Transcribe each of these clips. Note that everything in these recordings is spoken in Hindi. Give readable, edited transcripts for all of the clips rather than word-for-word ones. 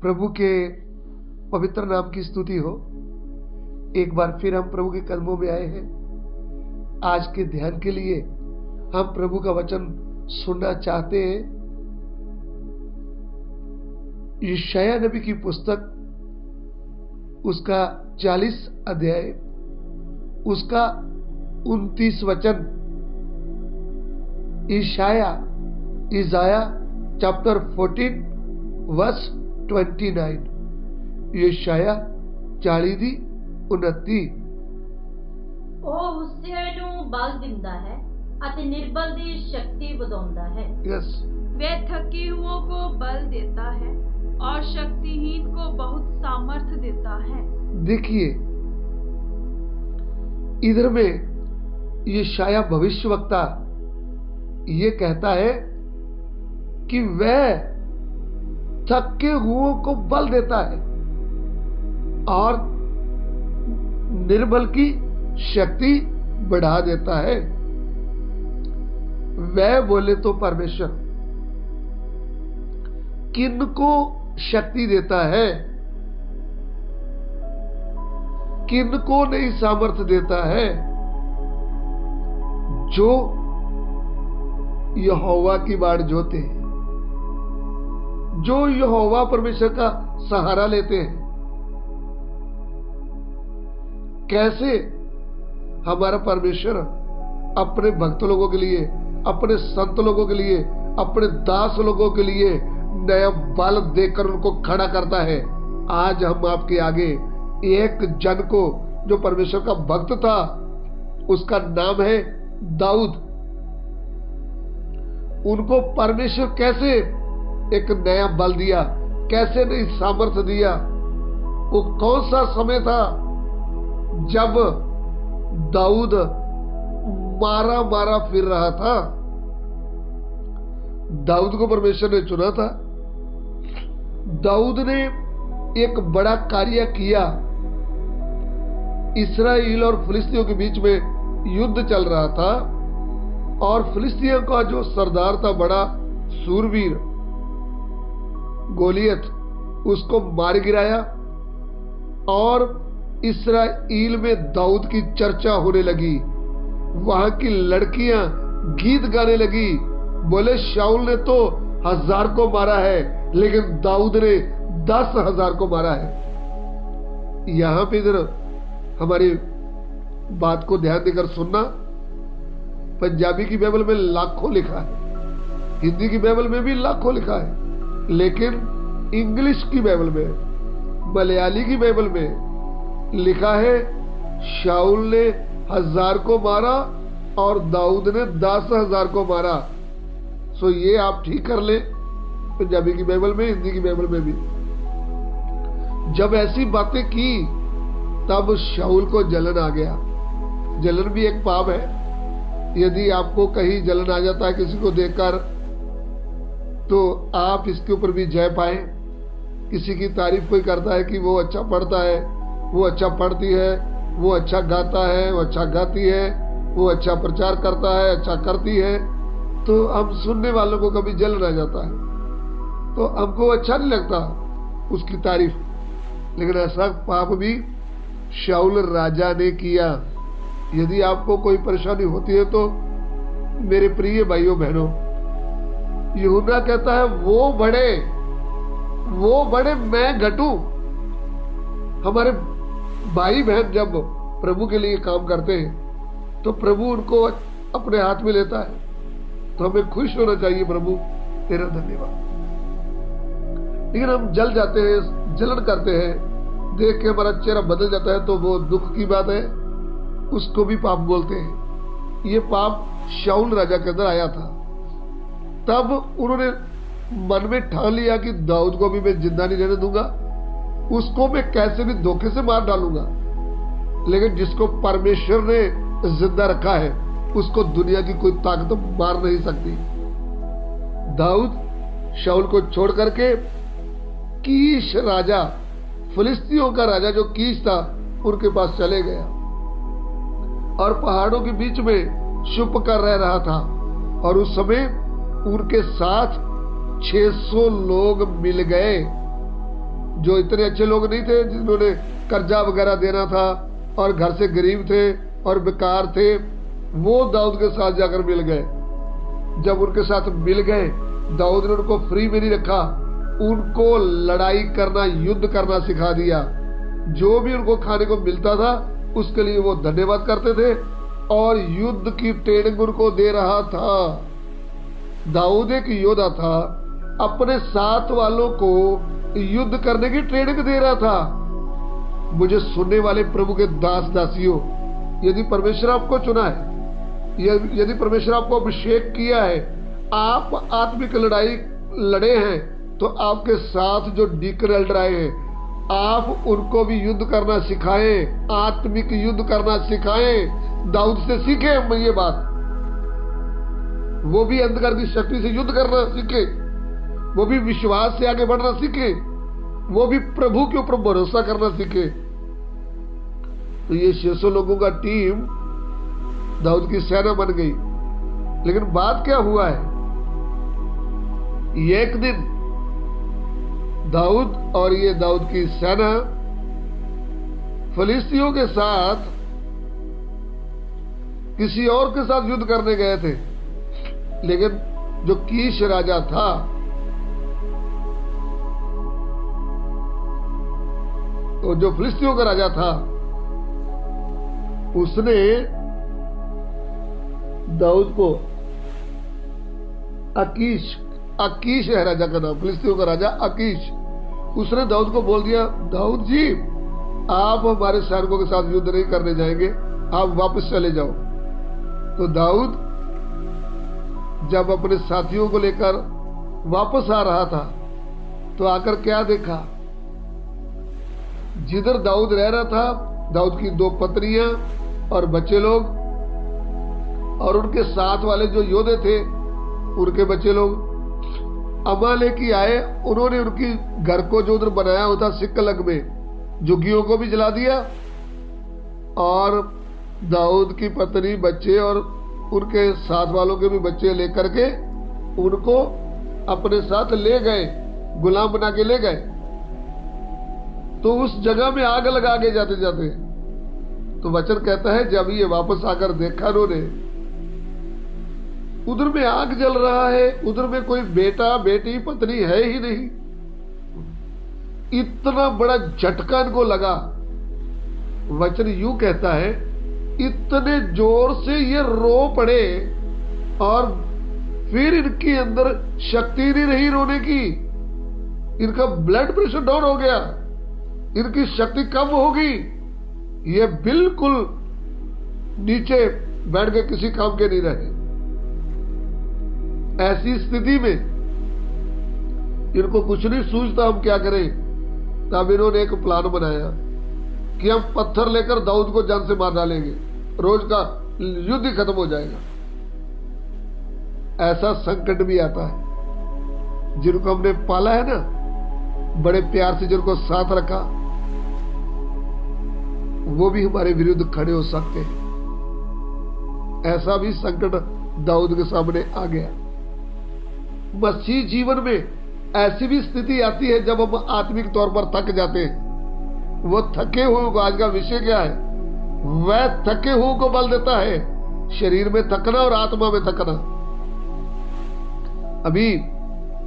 प्रभु के पवित्र नाम की स्तुति हो। एक बार फिर हम प्रभु के कदमों में आए हैं। आज के ध्यान के लिए हम प्रभु का वचन सुनना चाहते हैं। यशायाह नबी की पुस्तक, उसका 40 अध्याय, उसका 29 वचन। इशाया चैप्टर 14 वर्स 29। यशायाह 40 29। ਉਹ ਹੁੱਸੇ ਨੂੰ ਬਲ ਦਿੰਦਾ ਹੈ ਅਤੇ ਨਿਰਬਲ ਦੀ शक्ति ਵਧਾਉਂਦਾ है। यस। वे थके हुओं को बल देता है और शक्तिहीन को बहुत सामर्थ्य देता है। देखिए, इधर में यशायाह भविष्यवक्ता ये कहता है कि वह थके हुओं को बल देता है और निर्बल की शक्ति बढ़ा देता है। वह बोले तो परमेश्वर किनको शक्ति देता है, किनको नहीं सामर्थ्य देता है? जो यहोवा की बाट जोते हैं, जो यहोवा परमेश्वर का सहारा लेते हैं। कैसे हमारा परमेश्वर अपने भक्त लोगों के लिए, अपने संत लोगों के लिए, अपने दास लोगों के लिए नया बल देकर उनको खड़ा करता है। आज हम आपके आगे एक जन को, जो परमेश्वर का भक्त था, उसका नाम है दाऊद। उनको परमेश्वर कैसे एक नया बल दिया, कैसे नई सामर्थ्य दिया। वो कौन सा समय था जब दाऊद मारा मारा फिर रहा था? दाऊद को परमेश्वर ने चुना था। दाऊद ने एक बड़ा कार्य किया। इस्राएल और फिलिस्तियों के बीच में युद्ध चल रहा था और फिलिस्तियों का जो सरदार था, बड़ा सूरवीर गोलियत, उसको मार गिराया और इस्राएल में दाऊद की चर्चा होने लगी। वहां की लड़कियां गीत गाने लगी, बोले शाऊल ने तो 1000 को मारा है, लेकिन दाऊद ने 10,000 को मारा है। यहां पे इधर हमारी बात को ध्यान देकर सुनना। पंजाबी की बाइबल में लाखों लिखा है, हिंदी की बाइबल में भी लाखों लिखा है, लेकिन इंग्लिश की बाइबल में, मलयाली की बाइबल में लिखा है शाऊल ने 1000 को मारा और दाऊद ने 10,000 को मारा। सो ये आप ठीक कर ले, पंजाबी की बाइबल में, हिंदी की बाइबल में भी। जब ऐसी बातें की तब शाऊल को जलन आ गया। जलन भी एक पाप है। यदि आपको कहीं जलन आ जाता है किसी को देखकर, तो आप इसके ऊपर भी जय पाए। किसी की तारीफ कोई करता है कि वो अच्छा पढ़ता है, वो अच्छा पढ़ती है, वो अच्छा गाता है, वो अच्छा गाती है, वो अच्छा प्रचार करता है, अच्छा करती है, तो हम सुनने वालों को कभी जलन आ जाता है, तो हमको अच्छा नहीं लगता उसकी तारीफ। लेकिन ऐसा पाप भी शाऊल राजा ने किया। यदि आपको कोई परेशानी होती है तो मेरे प्रिय भाइयों बहनों, यूहन्ना कहता है वो बड़े मैं घटूं। हमारे भाई बहन जब प्रभु के लिए काम करते हैं तो प्रभु उनको अपने हाथ में लेता है, तो हमें खुश होना चाहिए, प्रभु तेरा धन्यवाद। लेकिन हम जल जाते हैं, जलन करते हैं, देख के हमारा चेहरा बदल जाता है, तो वो दुख की बात है, उसको भी पाप बोलते हैं। ये पाप शाऊल राजा के अंदर आया था। तब उन्होंने मन में ठान लिया कि दाऊद को भी मैं जिंदा नहीं रहने दूंगा, उसको मैं कैसे भी धोखे से मार डालूंगा। लेकिन जिसको परमेश्वर ने जिंदा रखा है, उसको दुनिया की कोई ताकत मार नहीं सकती। दाऊद शाऊल को छोड़ करके कीश राजा, फिलिस्तियों का राजा जो कीश था, उनके पास चले गया और पहाड़ों के बीच में छुप कर रह रहा था। और उस समय उनके साथ 600 लोग मिल गए। जो इतने अच्छे लोग नहीं थे जिन्होंने कर्जा वगैरह देना था और घर से गरीब थे और बेकार थे, वो दाऊद के साथ जाकर मिल गए। जब उनके साथ मिल गए, दाऊद ने उनको फ्री में नहीं रखा, उनको लड़ाई करना, युद्ध करना सिखा दिया। जो भी उनको खाने को मिलता था उसके लिए वो धन्यवाद करते थे और युद्ध की ट्रेनिंग उनको दे रहा था। दाऊद एक योद्धा था, अपने साथ वालों को युद्ध करने की ट्रेनिंग दे रहा था। मुझे सुनने वाले प्रभु के दास दासियों, यदि परमेश्वर आपको चुना है, यदि परमेश्वर आपको अभिषेक किया है, आप आत्मिक लड़ाई लड़े हैं, तो आपके साथ जो डीकन एल्डर आए हैं, आप उनको भी युद्ध करना सिखाएं, आत्मिक युद्ध करना सिखाएं। दाऊद से सीखे हम ये बात, वो भी अंधकार की शक्ति से युद्ध करना सीखे, वो भी विश्वास से आगे बढ़ना सीखे, वो भी प्रभु के ऊपर भरोसा करना सीखे। तो ये 600 लोगों का टीम दाऊद की सेना बन गई। लेकिन बात क्या हुआ है, एक दिन दाऊद और ये दाऊद की सेना फिलिस्तियों के साथ किसी और के साथ युद्ध करने गए थे। लेकिन जो कीश राजा था, तो जो फिलिस्तियों का राजा था, उसने दाऊद को अकीश है राजा का नाम, फिलिस्तियों का राजा अकीश, उसने दाऊद को बोल दिया, दाऊद जी आप हमारे सैनिकों के साथ युद्ध नहीं करने जाएंगे, आप वापस चले जाओ। तो दाऊद जब अपने साथियों को लेकर वापस आ रहा था, तो आकर क्या देखा, जिधर दाऊद रह रहा था, दाऊद की 2 पत्नियां और बच्चे लोग और उनके साथ वाले जो योद्धे थे, उनके बच्चे लोग अमालेकी आए। उन्होंने उनकी घर को जो उधर बनाया होता सिकलग में, झुग्गियों को भी जला दिया और दाऊद की पत्नी, बच्चे और उनके साथ वालों के भी बच्चे लेकर के उनको अपने साथ ले गए, गुलाम बना के ले गए। तो उस जगह में आग लगा के जाते जाते, तो वचन कहता है जब ये वापस आकर देखा उन्होंने, उधर में आग जल रहा है, उधर में कोई बेटा बेटी पत्नी है ही नहीं। इतना बड़ा झटका इनको लगा। वचन यूं कहता है, इतने जोर से ये रो पड़े और फिर इनके अंदर शक्ति नहीं रही रोने की, इनका ब्लड प्रेशर डाउन हो गया, इनकी शक्ति कम हो गई, ये बिल्कुल नीचे बैठ के किसी काम के नहीं रहे। ऐसी स्थिति में इनको कुछ नहीं सूझता हम क्या करें। तब इन्होंने एक प्लान बनाया कि हम पत्थर लेकर दाऊद को जान से मार डालेंगे, रोज का युद्ध ही खत्म हो जाएगा। ऐसा संकट भी आता है, जिनको हमने पाला है ना, बड़े प्यार से जिनको साथ रखा, वो भी हमारे विरुद्ध खड़े हो सकते हैं। ऐसा भी संकट दाऊद के सामने आ गया। मसीह जीवन में ऐसी भी स्थिति आती है जब हम आत्मिक तौर पर थक जाते हैं। वो थके हुए, आज का विषय क्या है, वह थके हुए को बल देता है, शरीर में थकना और आत्मा में थकना। अभी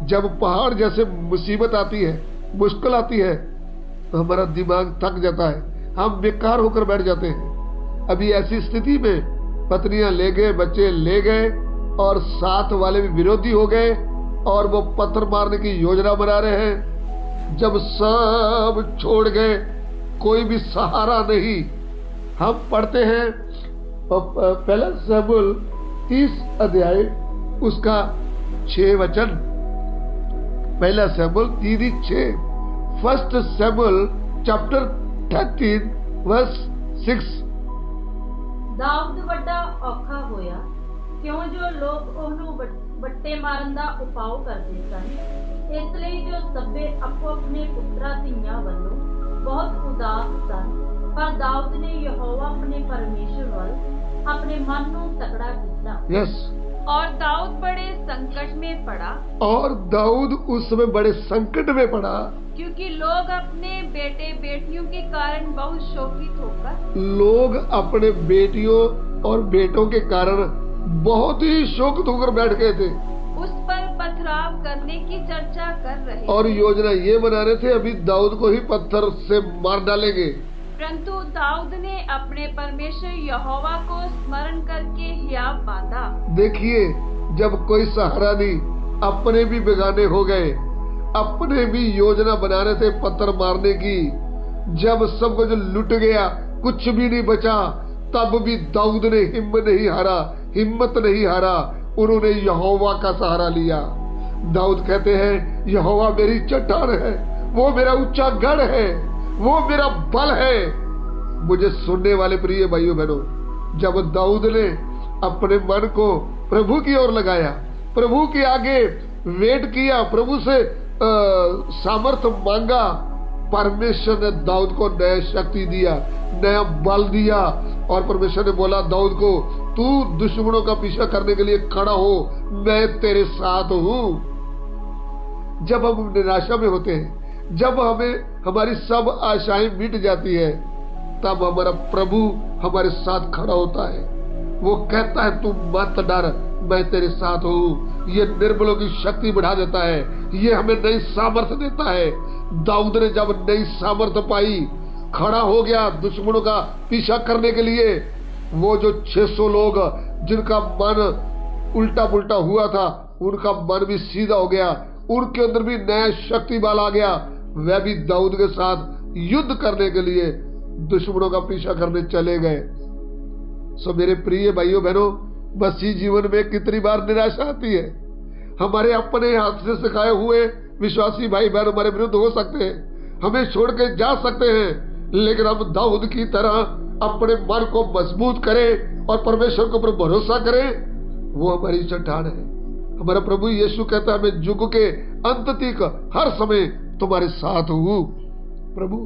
जब पहाड़ जैसे मुसीबत आती है, मुश्किल आती है, तो हमारा दिमाग थक जाता है, हम बेकार होकर बैठ जाते हैं। अभी ऐसी स्थिति में पत्नियां ले गए, बच्चे ले गए और साथ वाले भी विरोधी हो गए और वो पत्थर मारने की योजना बना रहे हैं। जब सब छोड़ गए, कोई भी सहारा नहीं, हम पढ़ते हैं पहला शमूएल 30 अध्याय उसका 6 वचन। पहला शमूएल 3:6, फर्स्ट शमूएल चैप्टर 13 वर्स 6। दाऊद ਵੱਡਾ ਔਖਾ ਹੋਇਆ ਕਿਉਂ ਜੋ ਲੋਕ ਉਹਨੂੰ ਵੱਟੇ ਮਾਰਨ ਦਾ ਉਪਾਅ ਕਰਦੇ ਸਨ। ਇਸ ਲਈ ਜੋ ਸਭੇ ਆਪੋ ਆਪਣੇ ਪੁੱਤਰਾਂ ਧੀਆਂ ਵੱਲੋਂ ਬਹੁਤ ਉਦਾਸ ਸਨ। ਪਰ ਦਾਊਦ ਨੇ ਯਹੋਵਾ ਆਪਣੇ ਪਰਮੇਸ਼ਰ ਵੱਲ ਆਪਣੇ ਮਨ ਨੂੰ ਤਕੜਾ ਕੀਤਾ। यस, और दाऊद बड़े संकट में पड़ा, और दाऊद उस समय बड़े संकट में पड़ा, क्योंकि लोग अपने बेटे बेटियों के कारण बहुत शोकित होकर लोग अपने बेटियों और बेटों के कारण बहुत ही शोकित होकर बैठ गए थे उस पर पथराव करने की चर्चा कर रहे और योजना ये बना रहे थे अभी दाऊद को ही पत्थर से मार डालेंगे। परंतु दाऊद ने अपने परमेश्वर यहोवा को स्मरण करके हियाव बांधा। देखिए, जब कोई सहारा नहीं, अपने भी बेगाने हो गए, अपने भी योजना बना रहे थे पत्थर मारने की, जब सब कुछ लुट गया, कुछ भी नहीं बचा, तब भी दाऊद ने हिम्मत नहीं हारा, उन्होंने यहोवा का सहारा लिया। दाऊद कहते हैं, यहोवा मेरी चट्टान है, वो मेरा ऊंचा गढ़ है, वो मेरा बल है। मुझे सुनने वाले प्रिय भाइयों बहनों, जब दाऊद ने अपने मन को प्रभु की ओर लगाया, प्रभु के आगे वेट किया, प्रभु से सामर्थ्य मांगा, परमेश्वर ने दाऊद को नया शक्ति दिया, नया बल दिया। और परमेश्वर ने बोला दाऊद को, तू दुश्मनों का पीछा करने के लिए खड़ा हो, मैं तेरे साथ हूं। जब हम निराशा में होते हैं, जब हमारी सब आशाएं मिट जाती है, तब हमारा प्रभु हमारे साथ खड़ा होता है। वो कहता है, तू मत डर, मैं तेरे साथ हूं। ये निर्बलों की शक्ति बढ़ा देता है, ये हमें नई सामर्थ्य देता है। दाऊद ने जब नई सामर्थ्य पाई, खड़ा हो गया दुश्मनों का पीछा करने के लिए। वो जो 600 लोग जिनका मन उल्टा पुल्टा हुआ था, उनका मन भी सीधा हो गया, उनके अंदर भी नया शक्ति बल आ गया। वह भी दाऊद के साथ युद्ध करने के लिए दुश्मनों का पीछा करने चले गए। सो मेरे प्रिय भाइयों बहनों, मसीह जीवन में कितनी बार निराशा आती है। हमारे अपने हाथ से सिखाए हुए विश्वासी भाई बहन हमारे विरुद्ध हो सकते हैं, हमें छोड़ के जा सकते हैं, लेकिन हम दाऊद की तरह अपने मन को मजबूत करें और परमेश्वर के ऊपर भरोसा करें। वो हमारी चट्टान है। हमारा प्रभु यीशु कहता है, मैं युग के अंत तक हर समय तुम्हारे साथ हूं। प्रभु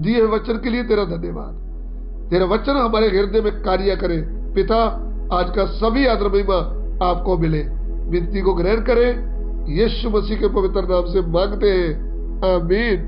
दिए वचन के लिए तेरा धन्यवाद। तेरा वचन हमारे हृदय में कार्य करे। पिता, आज का सभी आदर महिमा आपको मिले। विनती को ग्रहण करें, यीशु मसीह के पवित्र नाम से मांगते हैं, आमीन।